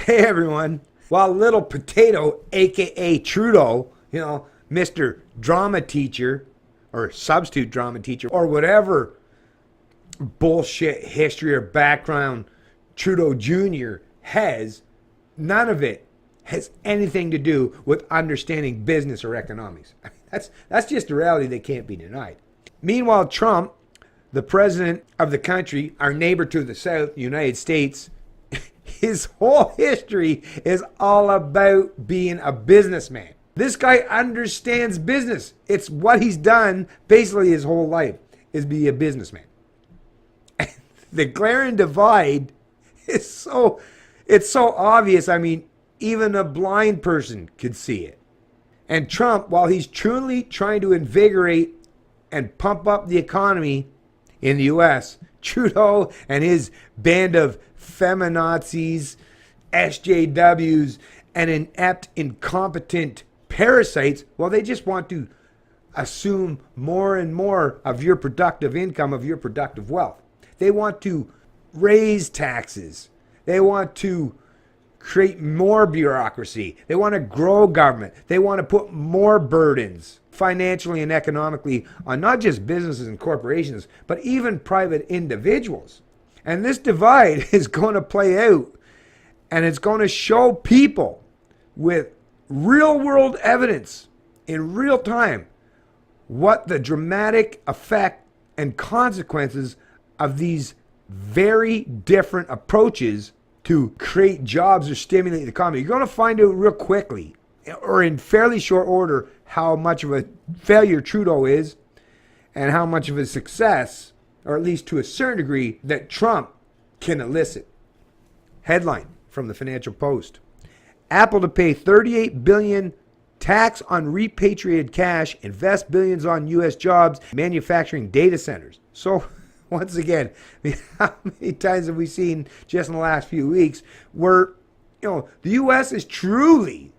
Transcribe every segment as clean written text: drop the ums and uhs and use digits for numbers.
Hey everyone. While little potato, aka Trudeau, Mr. Drama Teacher or substitute drama teacher or whatever bullshit history or background Trudeau Jr. has, none of it has anything to do with understanding business or economics. That's just a reality that can't be denied. Meanwhile, Trump, the president of the country, our neighbor to the south, the United States, his whole history is all about being a businessman. This guy understands business. It's what he's done basically his whole life is be a businessman. The glaring divide is so obvious. I mean, even a blind person could see it. And Trump, while he's truly trying to invigorate and pump up the economy in the U.S., Trudeau and his band of feminazis, SJWs, and inept, incompetent parasites, well, they just want to assume more and more of your productive income, of your productive wealth. They want to raise taxes. They want to create more bureaucracy. They want to grow government. They want to put more burdens financially and economically on not just businesses and corporations, but even private individuals. And this divide is going to play out, and it's going to show people with real world evidence in real time what the dramatic effect and consequences of these very different approaches to create jobs or stimulate the economy. You're going to find out real quickly or in fairly short order how much of a failure Trudeau is and how much of a success, or at least to a certain degree, that Trump can elicit. Headline from the Financial Post. Apple to pay $38 billion tax on repatriated cash, invest billions on U.S. jobs, manufacturing data centers. So once again, I mean, how many times have we seen just in the last few weeks where the U.S. is truly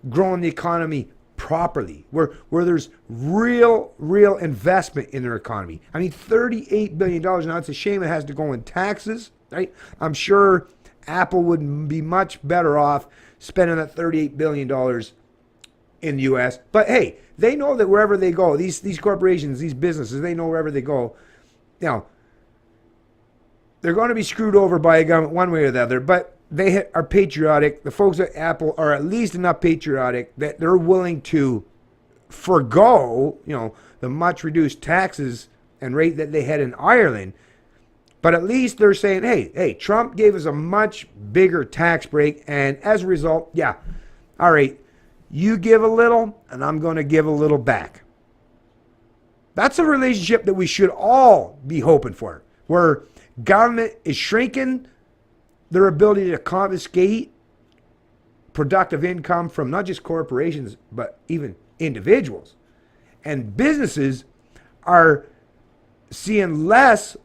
growing the economy properly, where there's real investment in their economy. I mean, $38 billion. Now, it's a shame it has to go in taxes, right? I'm sure Apple would be much better off spending that $38 billion in the U.S. But hey, they know that wherever they go, these corporations, these businesses, they know wherever they go, they're going to be screwed over by a government one way or the other, but they are patriotic. The folks at Apple are at least enough patriotic that they're willing to forego, the much reduced taxes and rate that they had in Ireland. But at least they're saying, hey, Trump gave us a much bigger tax break, and as a result, all right, you give a little, and I'm going to give a little back. That's a relationship that we should all be hoping for, where government is shrinking their ability to confiscate productive income from not just corporations, but even individuals. And businesses are seeing less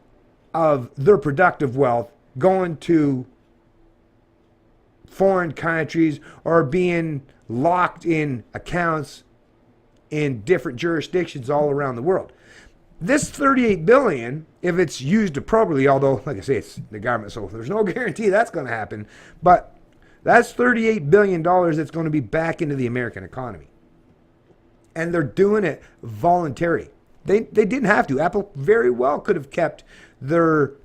of their productive wealth going to foreign countries or being locked in accounts in different jurisdictions all around the world. This $38 billion, if it's used appropriately, although, like I say, it's the government, so there's no guarantee that's going to happen, but that's $38 billion that's going to be back into the American economy. And they're doing it voluntarily. They didn't have to. Apple very well could have kept their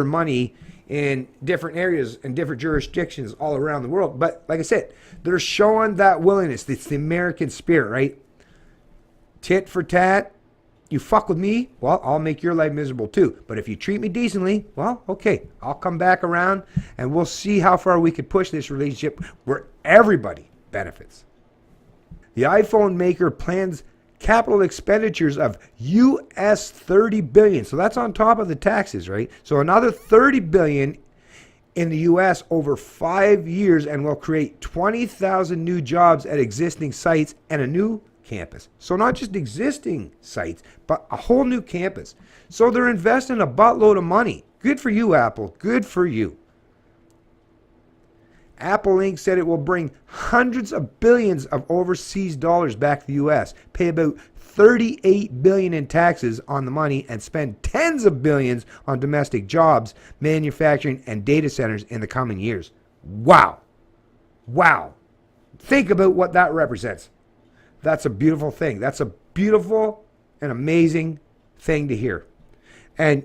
money in different areas and different jurisdictions all around the world. But like I said, they're showing that willingness. It's the American spirit, right? Tit for tat. You fuck with me, well, I'll make your life miserable too. But if you treat me decently, well, okay, I'll come back around and we'll see how far we could push this relationship where everybody benefits. The iPhone maker plans capital expenditures of US $30 billion. So that's on top of the taxes, right? So another $30 billion in the US over 5 years, and will create 20,000 new jobs at existing sites and a new campus. So not just existing sites, but a whole new campus. So they're investing a buttload of money. Good for you, Apple. Good for you. Apple Inc. said it will bring hundreds of billions of overseas dollars back to the U.S., pay about $38 billion in taxes on the money, and spend tens of billions on domestic jobs, manufacturing, and data centers in the coming years. Wow. Wow. Think about what that represents. That's a beautiful thing. That's a beautiful and amazing thing to hear. And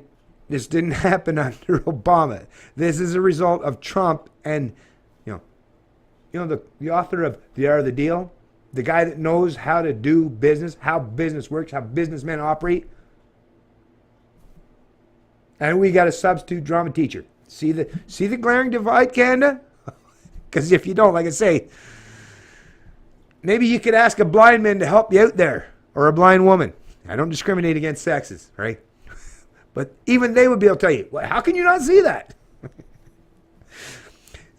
this didn't happen under Obama. This is a result of Trump and, the author of The Art of the Deal, the guy that knows how to do business, how business works, how businessmen operate. And we got a substitute drama teacher. See the glaring divide, Canada? Because if you don't, like I say, maybe you could ask a blind man to help you out there, or a blind woman. I don't discriminate against sexes, right? But even they would be able to tell you, well, how can you not see that?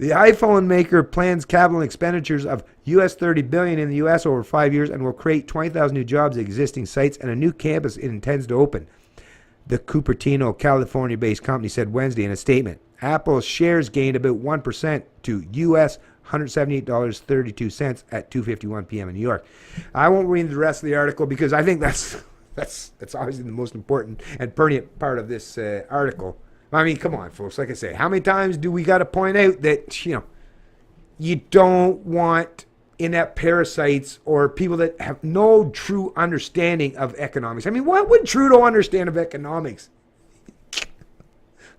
The iPhone maker plans capital expenditures of US $30 billion in the US over 5 years and will create 20,000 new jobs at existing sites and a new campus it intends to open. The Cupertino, California-based company said Wednesday in a statement. Apple's shares gained about 1% to US $178.32 at 2:51 p.m. in New York. I won't read the rest of the article because I think that's obviously the most important and pertinent part of this article. I mean, come on, folks. Like I say, how many times do we got to point out that, you don't want inept parasites or people that have no true understanding of economics. I mean, what would Trudeau understand of economics?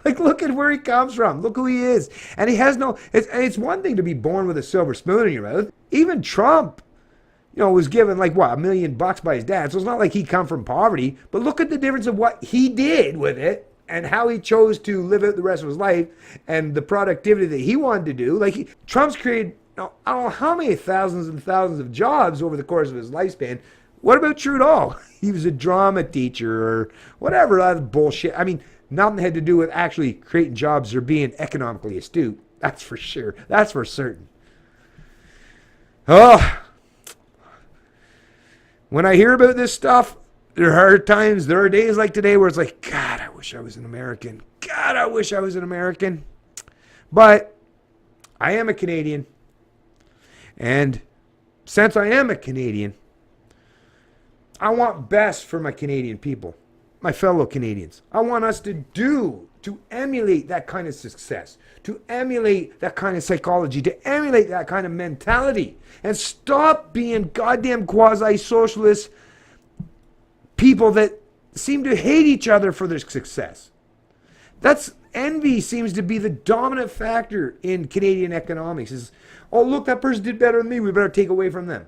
Like, look at where he comes from. Look who he is. And he has it's one thing to be born with a silver spoon in your mouth. Even Trump, was given $1 million by his dad. So it's not like he come from poverty. But look at the difference of what he did with it and how he chose to live out the rest of his life and the productivity that he wanted to do. Trump's created, I don't know how many thousands and thousands of jobs over the course of his lifespan. What about Trudeau? He was a drama teacher or whatever, that bullshit. I mean, nothing had to do with actually creating jobs or being economically astute. That's for sure. That's for certain. Oh, when I hear about this stuff, there are times, there are days like today where it's like, God, I wish I was an American. God, I wish I was an American. But I am a Canadian. And since I am a Canadian, I want best for my Canadian people, my fellow Canadians. I want us to emulate that kind of success, to emulate that kind of psychology, to emulate that kind of mentality, and stop being goddamn quasi-socialist people that seem to hate each other for their success. Envy seems to be the dominant factor in Canadian economics. Is, oh, look, that person did better than me. We better take away from them.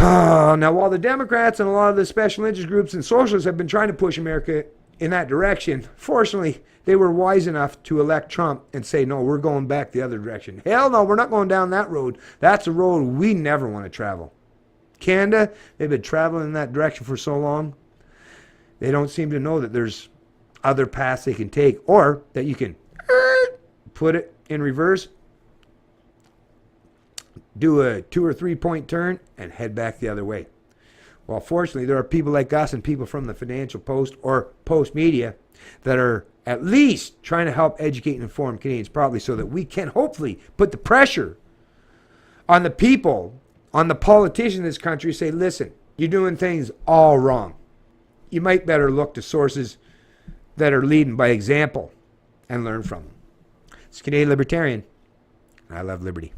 Now, while the Democrats and a lot of the special interest groups and socialists have been trying to push America in that direction, fortunately, they were wise enough to elect Trump and say, no, we're going back the other direction. Hell no, we're not going down that road. That's a road we never want to travel. Canada, they've been traveling in that direction for so long, they don't seem to know that there's other paths they can take, or that you can put it in reverse, do a 2 or 3 point turn, and head back the other way. Well, fortunately, there are people like us and people from the Financial Post or Post Media that are at least trying to help educate and inform Canadians properly so that we can hopefully put the pressure on the people, on the politicians in this country, say, listen, you're doing things all wrong. You might better look to sources that are leading by example and learn from them. It's Canadian Libertarian, and I love liberty.